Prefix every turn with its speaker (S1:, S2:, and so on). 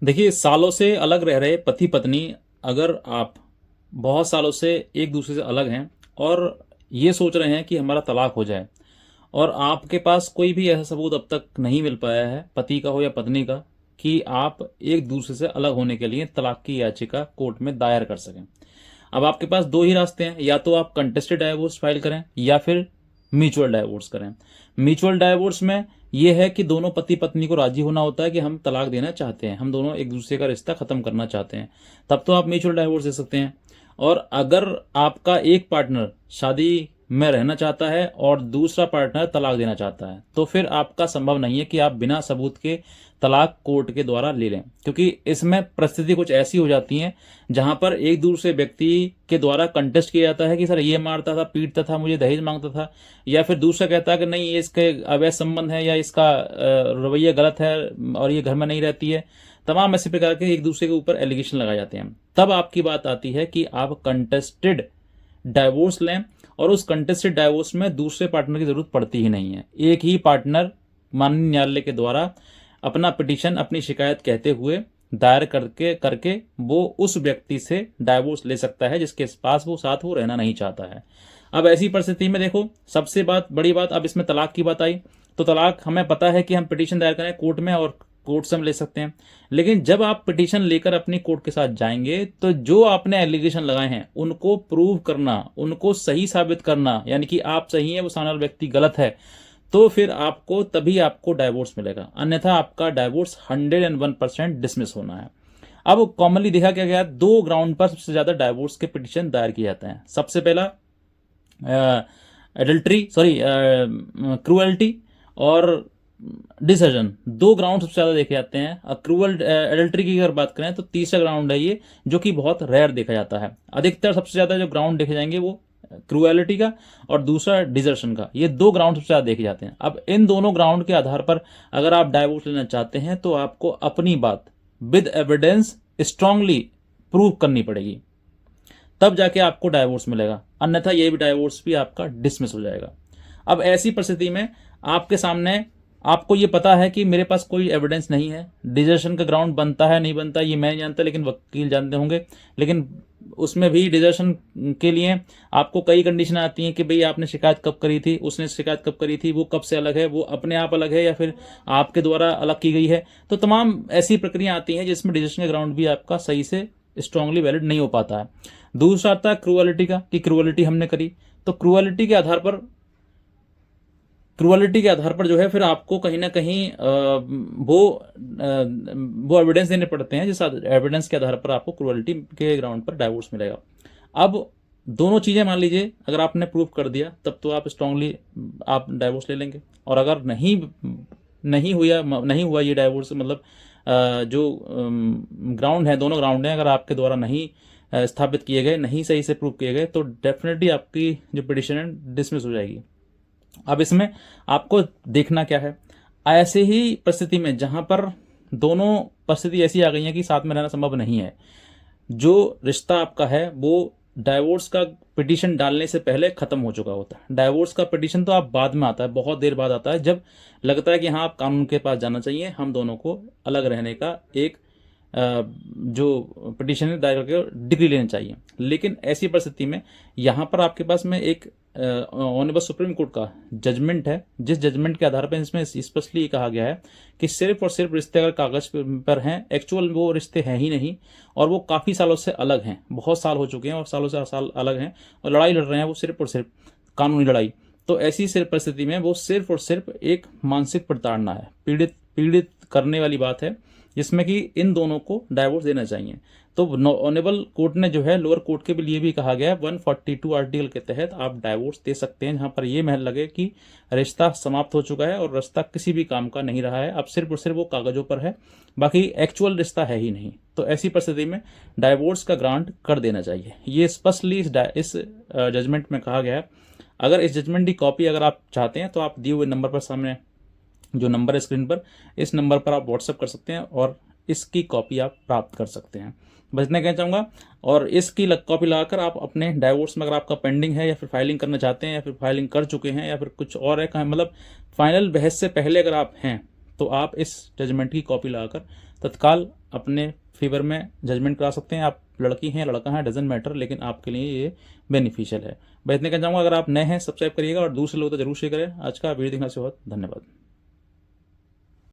S1: देखिए, सालों से अलग रह रहे पति पत्नी, अगर आप बहुत सालों से एक दूसरे से अलग हैं और ये सोच रहे हैं कि हमारा तलाक हो जाए, और आपके पास कोई भी ऐसा सबूत अब तक नहीं मिल पाया है, पति का हो या पत्नी का, कि आप एक दूसरे से अलग होने के लिए तलाक की याचिका कोर्ट में दायर कर सकें। अब आपके पास दो ही रास्ते हैं, या तो आप कंटेस्टेड डाइवोर्स फाइल करें या फिर म्यूचुअल डाइवोर्स करें। म्यूचुअल डाइवोर्स में यह है कि दोनों पति पत्नी को राजी होना होता है कि हम तलाक देना चाहते हैं, हम दोनों एक दूसरे का रिश्ता खत्म करना चाहते हैं, तब तो आप म्यूचुअल डाइवोर्स दे सकते हैं। और अगर आपका एक पार्टनर शादी में रहना चाहता है और दूसरा पार्टनर तलाक देना चाहता है, तो फिर आपका संभव नहीं है कि आप बिना सबूत के तलाक कोर्ट के द्वारा ले लें, क्योंकि इसमें परिस्थिति कुछ ऐसी हो जाती है जहां पर एक दूसरे व्यक्ति के द्वारा कंटेस्ट किया जाता है कि सर ये मारता था, पीटता था, मुझे दहेज मांगता था, या फिर दूसरा कहता है कि नहीं ये इसके अवैध संबंध है, या इसका रवैया गलत है और ये घर में नहीं रहती है। तमाम ऐसे प्रकार के एक दूसरे के ऊपर एलिगेशन लगाए जाते हैं। तब आपकी बात आती है कि आप कंटेस्टेड डाइवोर्स लें, और उस कंटेस्टेड डाइवोर्स में दूसरे पार्टनर की जरूरत पड़ती ही नहीं है। एक ही पार्टनर माननीय न्यायालय के द्वारा अपना पिटीशन, अपनी शिकायत कहते हुए दायर करके करके वो उस व्यक्ति से डाइवोर्स ले सकता है जिसके पास वो साथ वो रहना नहीं चाहता है। अब ऐसी परिस्थिति में देखो, सबसे बड़ी बात, अब इसमें तलाक की बात आई, तो तलाक हमें पता है कि हम पिटीशन दायर करें कोर्ट में और कोर्ट से हम ले सकते हैं। लेकिन जब आप पिटीशन लेकर अपनी कोर्ट के साथ जाएंगे, तो जो आपने एलिगेशन लगाए हैं उनको प्रूव करना, उनको सही साबित करना, यानी कि आप सही हैं, वो सामने वाला व्यक्ति गलत है, तो फिर आपको तभी आपको डाइवोर्स मिलेगा, अन्यथा आपका डाइवोर्स 101% डिसमिस होना है। अब कॉमनली देखा क्या गया, दो ग्राउंड पर सबसे ज्यादा डाइवोर्स के पिटीशन दायर किए जाते हैं। सबसे पहला एडल्ट्री, सॉरी, क्रूअल्टी और डिसर्जन, दो ग्राउंड सबसे ज्यादा देखे जाते हैं। क्रूअल एडल्ट्री की अगर बात करें तो तीसरा ग्राउंड है ये, जो कि बहुत रेयर देखा जाता है। अधिकतर सबसे ज्यादा जो ग्राउंड देखे जाएंगे वो क्रूएलिटी का और दूसरा डिजर्शन का, ये दो ग्राउंड सबसे ज्यादा देखे जाते हैं। अब इन दोनों ग्राउंड के आधार पर अगर आप डाइवोर्स लेना चाहते हैं तो आपको अपनी बात विद एविडेंस स्ट्रांगली प्रूव करनी पड़ेगी, तब जाके आपको डाइवोर्स मिलेगा, अन्यथा ये भी डाइवोर्स भी आपका डिसमिस हो जाएगा। अब ऐसी परिस्थिति में आपके सामने, आपको ये पता है कि मेरे पास कोई एविडेंस नहीं है, डिजर्शन का ग्राउंड बनता है नहीं बनता ये मैं नहीं जानता, लेकिन वकील जानते होंगे। लेकिन उसमें भी डिजर्शन के लिए आपको कई कंडीशन आती हैं कि भाई आपने शिकायत कब करी थी, उसने शिकायत कब करी थी, वो कब से अलग है, वो अपने आप अलग है या फिर आपके द्वारा अलग की गई है। तो तमाम ऐसी प्रक्रिया आती हैं जिसमें डिजर्शन का ग्राउंड भी आपका सही से स्ट्रांगली वैलिड नहीं हो पाता है। दूसरा आता है क्रूअलिटी का, कि क्रूअलिटी हमने करी, तो क्रूअलिटी के आधार पर जो है फिर आपको कहीं ना कहीं वो एविडेंस देने पड़ते हैं, जिस एविडेंस के आधार पर आपको क्रूअलिटी के ग्राउंड पर डाइवोर्स मिलेगा। अब दोनों चीजें मान लीजिए अगर आपने प्रूव कर दिया, तब तो आप स्ट्रांगली आप डाइवोर्स ले लेंगे। और अगर नहीं हुआ ये डाइवोर्स, मतलब जो ग्राउंड है, दोनों ग्राउंड हैं, अगर आपके द्वारा नहीं स्थापित किए गए, नहीं सही से प्रूव किए गए, तो डेफिनेटली आपकी जो पिटिशन है डिसमिस हो जाएगी। अब इसमें आपको देखना क्या है, ऐसे ही परिस्थिति में जहां पर दोनों परिस्थिति ऐसी आ गई है कि साथ में रहना संभव नहीं है, जो रिश्ता आपका है वो डाइवोर्स का पिटीशन डालने से पहले खत्म हो चुका होता है। डाइवोर्स का पिटीशन तो आप बाद में आता है, बहुत देर बाद आता है, जब लगता है कि हाँ आप कानून के पास जाना चाहिए, हम दोनों को अलग रहने का एक जो पिटीशन है दायर करके डिग्री लेनी चाहिए। लेकिन ऐसी परिस्थिति में यहाँ पर आपके पास में एक ऑनरेबल सुप्रीम कोर्ट का जजमेंट है, जिस जजमेंट के आधार पर इसमें स्पष्टली कहा गया है कि सिर्फ और सिर्फ रिश्ते अगर कागज पर हैं, एक्चुअल वो रिश्ते हैं ही नहीं, और वो काफ़ी सालों से अलग हैं, बहुत साल हो चुके हैं और सालों से साल अलग हैं, और लड़ाई लड़ रहे हैं वो सिर्फ और सिर्फ कानूनी लड़ाई, तो ऐसी सिर्फ परिस्थिति में वो सिर्फ और सिर्फ एक मानसिक प्रताड़ना है, पीड़ित पीड़ित करने वाली बात है, जिसमें कि इन दोनों को डाइवोर्स देना चाहिए। तो ऑनरेबल कोर्ट ने जो है लोअर कोर्ट के लिए भी कहा गया है 142 आर्टिकल के तहत आप डाइवोर्स दे सकते हैं, जहां पर यह महल लगे कि रिश्ता समाप्त हो चुका है और रिश्ता किसी भी काम का नहीं रहा है, अब सिर्फ और सिर्फ वो कागजों पर है, बाकी एक्चुअल रिश्ता है ही नहीं। तो ऐसी परिस्थिति में डाइवोर्स का ग्रांट कर देना चाहिए, ये स्पष्टली इस जजमेंट में कहा गया है। अगर इस जजमेंट की कॉपी अगर आप चाहते हैं तो आप दिए हुए नंबर पर, सामने जो नंबर है स्क्रीन पर, इस नंबर पर आप व्हाट्सअप कर सकते हैं और इसकी कॉपी आप प्राप्त कर सकते हैं। बस इतना कहना चाहूँगा। और इसकी कॉपी लगाकर आप अपने डाइवोर्स में अगर आपका पेंडिंग है, या फिर फाइलिंग करना चाहते हैं, या फिर फाइलिंग कर चुके हैं, या फिर कुछ और है, मतलब फाइनल बहस से पहले अगर आप हैं, तो आप इस जजमेंट की कॉपी लगाकर तत्काल अपने फेवर में जजमेंट करा सकते हैं। आप लड़की हैं लड़का है डजेंट मैटर, लेकिन आपके लिए ये बेनिफिशियल है। मैं इतने कहना चाहूँगा, अगर आप नए हैं सब्सक्राइब करिएगा और दूसरे लोग तो जरूर शेयर करें। आज का वीडियो देखने से बहुत धन्यवाद।